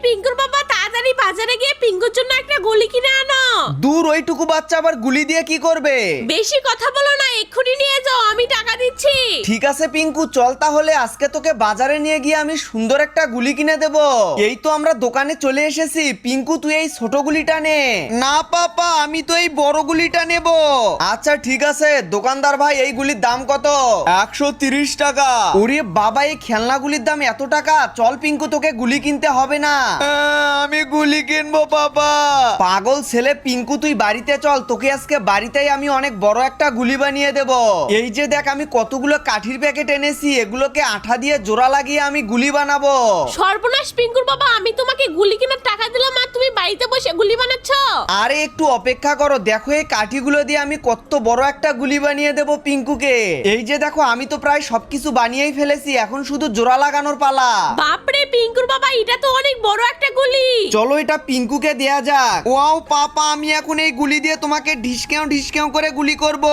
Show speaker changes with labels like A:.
A: পিঙ্কুর বাবা তাড়াতাড়ি বাজারে গিয়ে পিঙ্কুর জন্য একটা গুলি কিনে আনো।
B: দূর, ওইটুকু বাচ্চা আবার গুলি দিয়ে কি করবে?
A: বেশি কথা বলো না, এক্ষুনি নিয়ে যাও, আমি টাকা দিচ্ছি।
B: ঠিক আছে পিঙ্কু, চল তাহলে আজকে তোকে বাজারে নিয়ে গিয়ে আমি সুন্দর একটা গুলি কিনে দেব। এই তো আমরা দোকানে চলে এসেছি। পিঙ্কু তুই এই ছোট গুলিটা নে। না পাপা, আমি তো এই বড় গুলিটা নেব। আচ্ছা ঠিক আছে দোকানদার ভাই, এই গুলির দাম কত? 130 টাকা। ওরে বাবা, এই খেলনাগুলির দাম এত টাকা? চল পিঙ্কু, তোকে গুলি কিনতে হবে না। আমি গুলি কিনবো বাবা। পাগল ছেলে, পিঙ্কু তুই বাড়িতে চল, তোকে আজকে বাড়িতেই আমি অনেক বড় একটা গুলি বানিয়ে দেব। এই যে দেখ, আমি কতগুলো কাঠির প্যাকেট এনেছি, এগুলোকে আঠা দিয়ে জোড়া লাগিয়ে আমি গুলি বানাবো।
A: সর্বনাশ পিঙ্কুর বাবা, আমি তোমাকে গুলি কেনার টাকা দিলাম আর তুমি বাড়িতে বসে গুলি বানাচ্ছ।
B: আরে একটু অপেক্ষা করো, দেখো এই কাঠিগুলো দিয়ে আমি কত বড় একটা গুলি বানিয়ে দেব পিঙ্কুকে। এই যে দেখো, আমি তো প্রায় সবকিছু বানিয়েই ফেলেছি, এখন শুধু জোড়া লাগানোর পালা।
A: বাপরে পিঙ্কুর বাবা, এটা তো অনেক বড় একটা গুলি।
B: চলো এটা পিঙ্কুকে দেয়া যাক। ওয়াও পাপা, আমি এখন এই গুলি দিয়ে তোমাকে ঢিসকেও ঢিসকেও করে গুলি করব।